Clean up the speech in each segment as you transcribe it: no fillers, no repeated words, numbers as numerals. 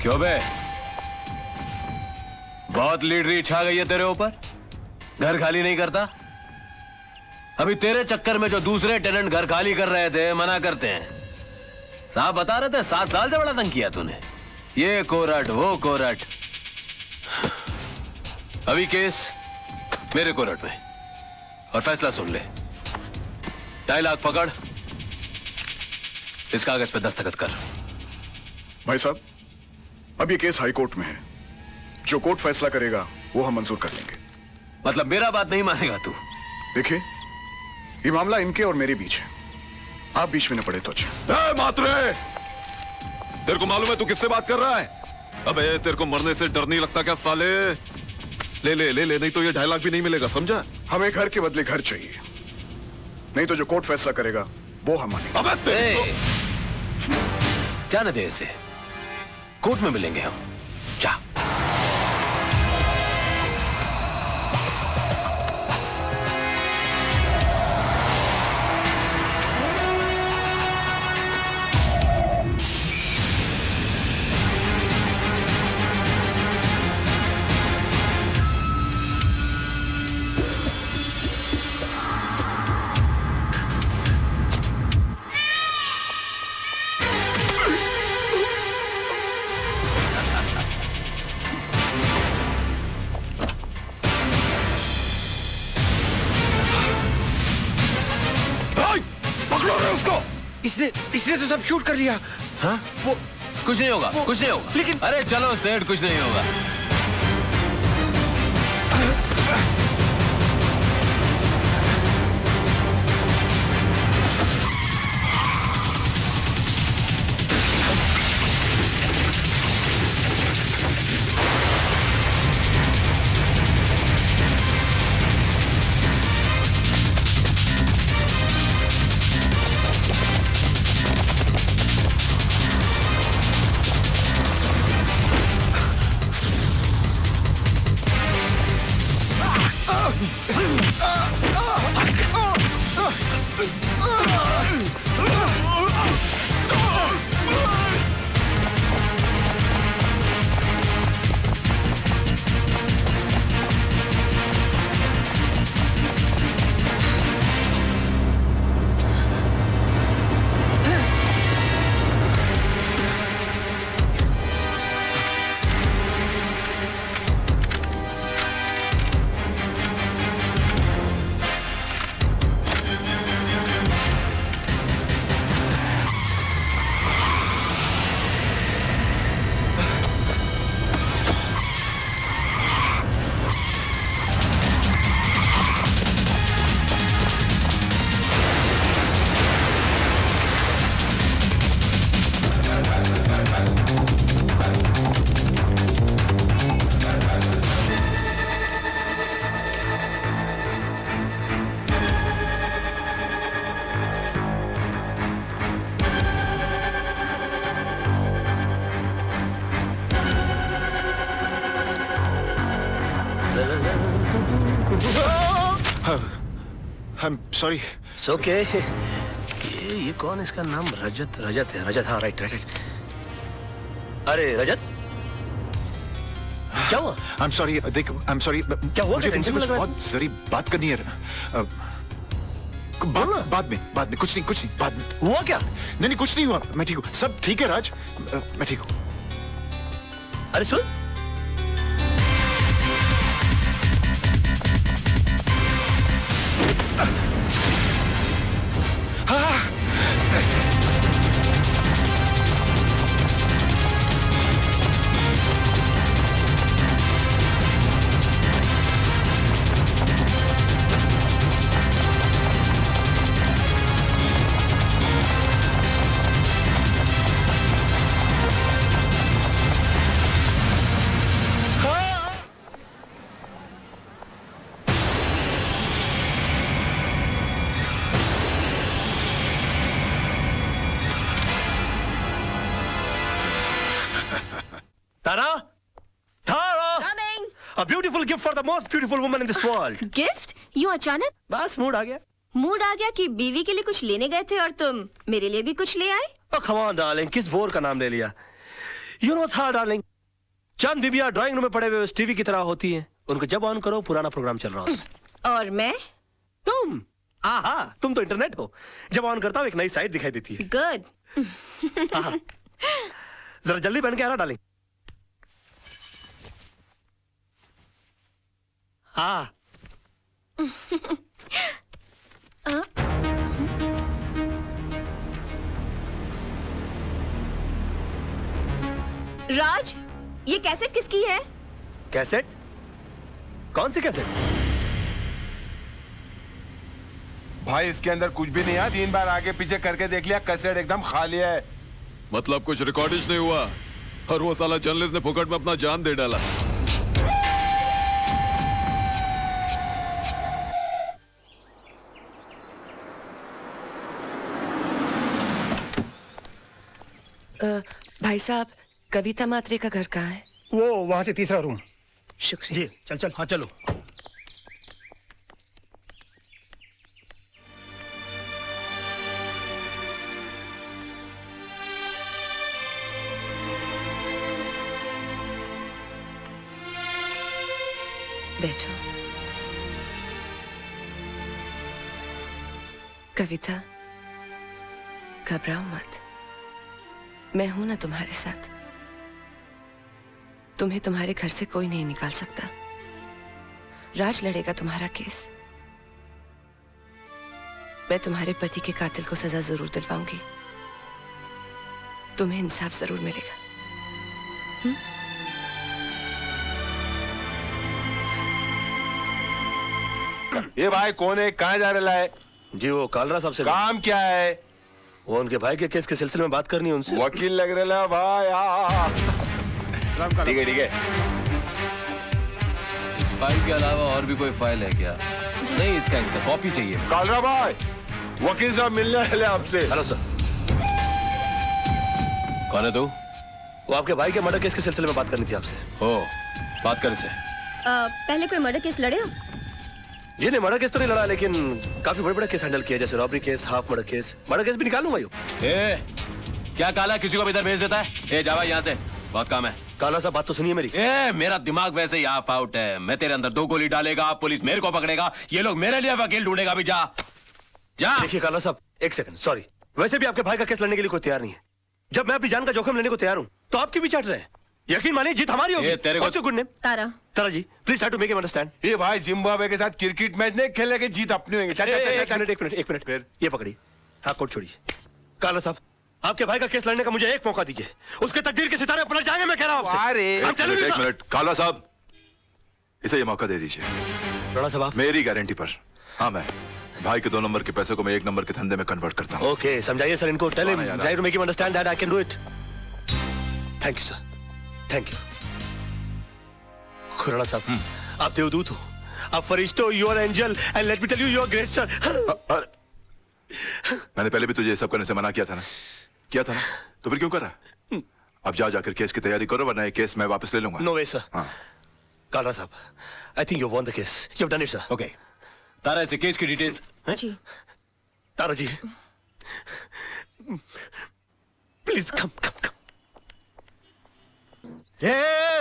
क्यों बे? बहुत लीडरी छा गई है तेरे ऊपर। घर खाली नहीं करता। अभी तेरे चक्कर में जो दूसरे टेनेंट घर खाली कर रहे थे मना करते हैं। साहब बता रहे थे 7 साल से बड़ा तंग किया तूने। ये कोरट वो कोरट। अभी केस मेरे कोरट में और फैसला सुन ले। 2.5 लाख पकड़, इस कागज पे दस्तखत कर। भाई साहब, अब ये केस हाई कोर्ट में है। जो कोर्ट फैसला करेगा वो हम मंजूर कर लेंगे। मतलब मेरा बात नहीं मानेगा तू? देखिए, ये मामला इनके और मेरे बीच है। आप बीच में न पड़े तो अच्छा। मात्रे, तेरे को मालूम है तू किससे बात कर रहा है? अबे तेरे को मरने से डर नहीं लगता क्या साले? ले ले ले ले, नहीं तो ये 2.5 लाख भी नहीं मिलेगा, समझा? हमें घर के बदले घर चाहिए, नहीं तो जो कोर्ट फैसला करेगा वो हम मानेंगे। अबे जाने दे इसे, कोर्ट में मिलेंगे हम। जा। इसने तो सब शूट कर लिया। हाँ? वो कुछ नहीं होगा, कुछ नहीं होगा। लेकिन अरे चलो सेठ, कुछ नहीं होगा। I'm sorry. It's okay. ये कौन? इसका नाम रजत है। रजत, हाँ, राइट। अरे रजत, क्या हुआ? I'm sorry. देख, I'm sorry. क्या हुआ? मुझे तुमसे कुछ बहुत जरूरी बात करनी है। बाद में कुछ नहीं बाद में। हुआ क्या? नहीं कुछ नहीं हुआ, मैं ठीक हूँ। सब ठीक है राज, मैं ठीक हूँ। अरे सुन, A beautiful gift for the most beautiful woman in this world. Gift? यूं अचानक? बस मूड आ गया। मूड आ गया कि बीवी के लिए कुछ लेने गए थे और तुम मेरे लिए भी कुछ ले आए? Oh come on darling, किस बोर का नाम ले लिया? यू नो था डार्लिंग, चंद बीबियां ड्राइंग रूम में पड़े हुए टीवी की तरह होती हैं, उनको जब ऑन करो पुराना प्रोग्राम चल रहा होता है। और मैं? तुम आहा, तुम तो इंटरनेट हो, जब ऑन करता हूं एक नई साइट दिखाई देती है। गुड। आहा, जरा जल्दी बन के आना डार्लिंग। हाँ राज, ये कैसेट किसकी है? कैसेट? कौन सी कैसेट? भाई इसके अंदर कुछ भी नहीं है, 3 बार आगे पीछे करके देख लिया, कैसेट एकदम खाली है। मतलब कुछ रिकॉर्डिश नहीं हुआ और वो साला जर्नलिस्ट ने फुकट में अपना जान दे डाला। भाई साहब, कविता मात्रे का घर कहाँ है? वो वहां से तीसरा रूम। शुक्रिया। जी चल चल। हाँ चलो। बैठो। कविता, घबराओ मत, मैं हूं ना तुम्हारे साथ। तुम्हें तुम्हारे घर से कोई नहीं निकाल सकता। राज लड़ेगा तुम्हारा केस। मैं तुम्हारे पति के कातिल को सजा जरूर दिलवाऊंगी। तुम्हें इंसाफ जरूर मिलेगा। ये भाई कौन है, कहाँ जा रहा है? जी वो कालरा साहब से काम क्या है? वो उनके भाई के केस के सिलसिले में बात करनी है उनसे। वकील लग रहा है भाई। ठीक है ठीक है। इस फाइल के अलावा और भी कोई फाइल है क्या? नहीं, इसका कॉपी चाहिए। कालरा भाई, वकील साहब मिलने वाले आपसे। Hello sir. कौन है तू? वो आपके भाई के मर्डर केस के सिलसिले में बात करनी थी आपसे। ओ, बात कर इससे। पहले कोई मर्डर केस लड़े हो? जी नहीं, मर्डर केस तो नहीं लड़ा, लेकिन काफी बड़े बड़े केस हैंडल किए, जैसे robbery case, half murder case भी निकालूंगा। यू क्या काला किसी को भी इधर भेज देता है? ए जावा यहाँ से, बहुत काम है। काला साहब बात तो सुनिए मेरी। मेरा दिमाग वैसे ही ऑफ आउट है। मैं तेरे अंदर 2 गोली डालेगा, पुलिस मेरे को पकड़ेगा, ये लोग मेरे लिए वकील ढूंढेगा। भी जा जा। देखिए काला साहब, एक सेकंड, सॉरी, वैसे भी आपके भाई का केस लड़ने के लिए कोई तैयार नहीं है। जब मैं अपनी जान का जोखिम लेने को तैयार हूँ तो आपकी भी चाट रहे हैं। यकीन मानिए जीत हमारी होगी। तेरे को good name Tara. Tara ji, please try to make him understand. ये भाई जिम्बाब्वे के साथ क्रिकेट मैच नहीं खेलेंगे, जीत अपनी होगी। चल एक मिनट फिर ये पकड़िए। हाँ, कोट छोड़िए। काला साहब, आपके भाई का केस लड़ने का मुझे एक मौका दीजिए, उसके तकदीर के सितारे पलट जाएंगे। मैं कह रहा हूँ आपसे। एक मिनट काला साहब, इसे ये मौका दे दीजिए। राणा साहब, मेरी गारंटी पर। हाँ, मैं भाई के 2 नंबर के पैसे को मैं 1 नंबर के धंधे में कन्वर्ट करता हूँ। ओके, समझाइए सर इनको। Tell him, try to make him understand that I can do it. Thank you sir, thank you. Khurana साहब, आप देवदूत हो, आप फरिश्ते हो, you are angel, and let me tell you, you are great sir. मैंने पहले भी तुझे ये सब करने से मना किया था ना? तो फिर क्यों कर रहा है? अब जाकर केस की तैयारी करो, वरना ये केस मैं वापस ले लूंगा। No way sir. हाँ। कालरा साहब, I think you won the case, you have done it sir. Okay, Tara ऐसे केस की details. Ji. Tara ji, please come कम कम।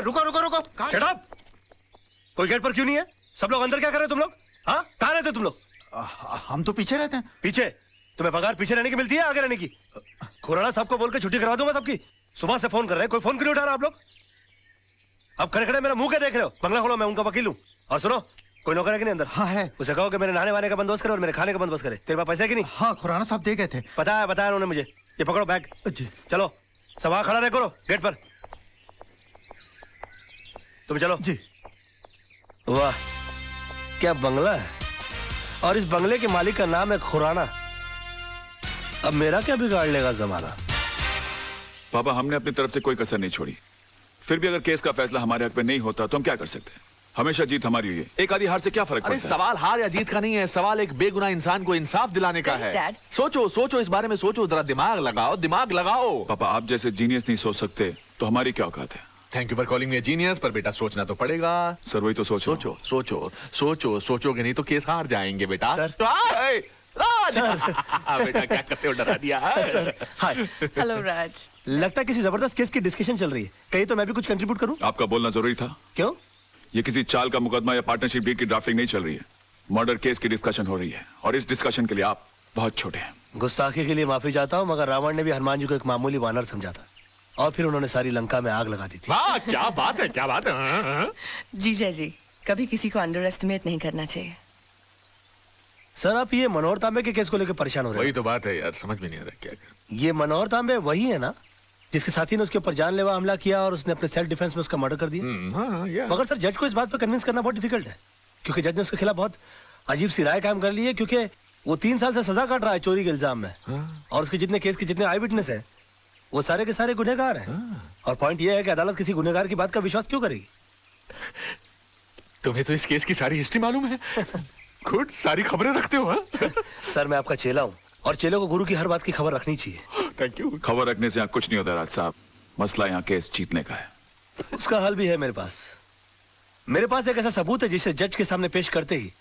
रुको रुको रुको, शट अप। कोई गेट पर क्यों नहीं है? सब लोग अंदर क्या कर रहे हो तुम लोग? हाँ, कहाँ रहते हो तुम लोग? हम तो पीछे रहते हैं। पीछे? तुम्हें पगार पीछे रहने की मिलती है आगे रहने की? खुराना साहब को बोल के छुट्टी करवा दूंगा सबकी। सुबह से फोन कर रहे हैं, कोई फोन क्यों नहीं उठा रहा आप लोग? अब खड़े खड़े मेरा मुंह क्या देख रहे हो? बंगला खोलो, मैं उनका वकील हूँ। और सुनो, कोई नौकर है कि नहीं अंदर? हाँ है। उसे कहो कि मेरे नहाने वाने का बंदोबस्त करे और मेरे खाने का बंदोबस्त करे। तेरे पास पैसे है कि नहीं? हाँ, खुराना साहब दे गए थे। बताया उन्होंने मुझे। ये पकड़ो बैग। जी। चलो, सब वहां खड़ा रहे करो गेट पर। तुम चलो। जी। वाह, क्या बंगला है, और इस बंगले के मालिक का नाम है खुराना। अब मेरा क्या बिगाड़ लेगा जमाना? पापा, हमने अपनी तरफ से कोई कसर नहीं छोड़ी। फिर भी अगर केस का फैसला हमारे हक में नहीं होता तो हम क्या कर सकते हैं? हमेशा जीत हमारी हुई है, एक आधी हार से क्या फर्क पड़ता है? सवाल हार या जीत का नहीं है, सवाल एक बेगुनाह इंसान को इंसाफ दिलाने का है। डैड, सोचो सोचो, इस बारे में सोचो, जरा दिमाग लगाओ, दिमाग लगाओ। पापा, आप जैसे जीनियस नहीं सोच सकते तो हमारी क्या औकात है? Thank you for calling me genius, पर बेटा सोचना तो पड़ेगा। सर वही तो सोचो। सोचोगे नहीं तो केस हार जाएंगे बेटा। सर। राज बेटा क्या करते हो, डरा दिया। हाय। हेलो राज। लगता है किसी जबरदस्त केस की डिस्कशन चल रही है, कहीं तो मैं भी कुछ कंट्रीब्यूट करूं। आपका बोलना जरूरी था। क्यों? ये किसी चाल का मुकदमा या पार्टनरशिप डील की ड्राफ्टिंग नहीं चल रही है, मर्डर केस की डिस्कशन हो रही है, और इस डिस्कशन के लिए आप बहुत छोटे हैं। गुस्ताखी के लिए माफी चाहता हूँ, मगर रावण ने भी हनुमान जी को एक मामूली वानर समझा था, और फिर उन्होंने सारी लंका में आग लगा दी थी। वाह क्या बात है, क्या बात है। जीजा जी, कभी किसी को अंडर एस्टिमेट नहीं करना चाहिए। सर, आप ये मनोहर तांबे के केस को लेकर परेशान हो रहे वही हैं। तो बात है यार, समझ में नहीं आ रहा क्या कर। ये मनोहर तांबे वही है ना जिसके साथी ने उसके ऊपर जानलेवा हमला किया और उसने अपने सेल्फ डिफेंस में उसका मर्डर कर दिया? हाँ यार। मगर सर, जज को इस बात पर कन्विंस करना बहुत डिफिकल्ट है, क्योंकि जज ने उसके खिलाफ बहुत अजीब सी राय कायम कर ली है, क्योंकि वो 3 साल से सजा काट रहा है चोरी के इल्जाम में। और उसके जितने केस के जितने आई विटनेस है वो सारे के सारे गुनहगार हैं। और पॉइंट ये है कि अदालत किसी गुनहगार की बात का विश्वास क्यों करेगी? तुम्हें तो इस केस की सारी हिस्ट्री मालूम है। गुड, सारी खबरें रखते हो। हाँ? सर, मैं आपका चेला हूँ, और चेले को गुरु की हर बात की खबर रखनी चाहिए। Thank you. खबर रखने से यहाँ कुछ नहीं होता राज साहब, मसला यहाँ केस जीतने का है। उसका हल भी है मेरे पास। मेरे पास एक ऐसा सबूत है जिसे जज के सामने पेश करते ही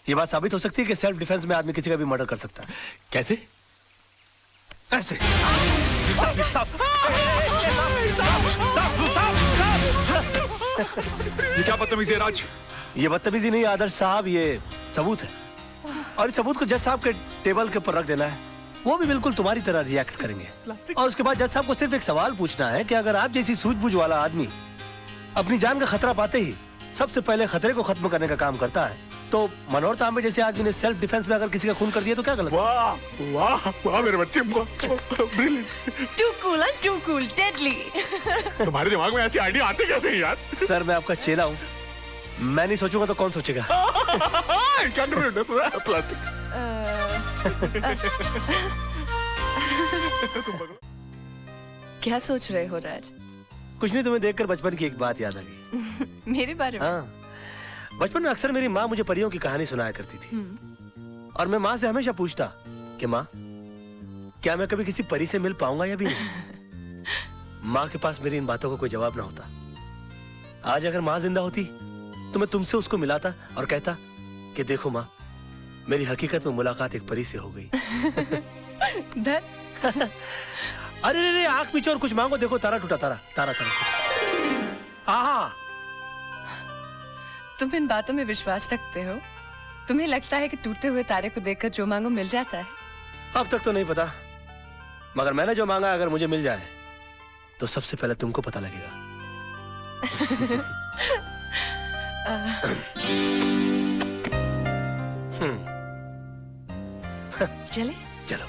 ये बात साबित हो सकती है कि सेल्फ डिफेंस में आदमी किसी का भी मर्डर कर सकता है। कैसे? ऐसे। ये क्या बदतमीजी है राज? ये बदतमीजी नहीं आदर्श साहब, ये सबूत है, और इस सबूत को जज साहब के टेबल के ऊपर रख देना है। वो भी बिल्कुल तुम्हारी तरह रिएक्ट करेंगे, और उसके बाद जज साहब को सिर्फ एक सवाल पूछना है कि अगर आप जैसी सूझबूझ वाला आदमी अपनी जान का खतरा पाते ही सबसे पहले खतरे को खत्म करने का काम करता है, तो मनोहर तांबे जैसे आदमी ने सेल्फ डिफेंस में अगर किसी का खून कर दिया तो क्या गलत? वाह वाह वाह मेरे बच्चे, brilliant. Too cool and too cool, deadly. तुम्हारे दिमाग में ऐसी आइडिया आते कैसे हैं यार? सर, मैं आपका चेला हूँ, मैं नहीं सोचूंगा तो कौन सोचेगा? क्या कर रहे हो? प्लास्टिक। क्या सोच रहे हो राज? कुछ नहीं, तुम्हें देखकर बचपन की एक बात याद आ गई। मेरे बारे में? हाँ, बचपन में अक्सर मेरी माँ मुझे परियों की कहानी सुनाया करती थी, और मैं माँ से हमेशा पूछता कि माँ, क्या मैं कभी किसी परी से मिल पाऊंगा या भी नहीं? माँ के पास मेरी इन बातों का कोई जवाब ना होता। आज अगर माँ जिंदा होती तो मैं तुमसे उसको मिलाता और कहता कि देखो माँ, मेरी हकीकत में मुलाकात एक परी से हो गई। अरे रे, आंख पीछे और कुछ मांगो, देखो तारा टूटा, तारा तारा तारा। आहा, तुम इन बातों में विश्वास रखते हो? तुम्हें लगता है कि टूटे हुए तारे को देखकर जो मांगो मिल जाता है? अब तक तो नहीं पता, मगर मैंने जो मांगा अगर मुझे मिल जाए तो सबसे पहले तुमको पता लगेगा। चले? चलो।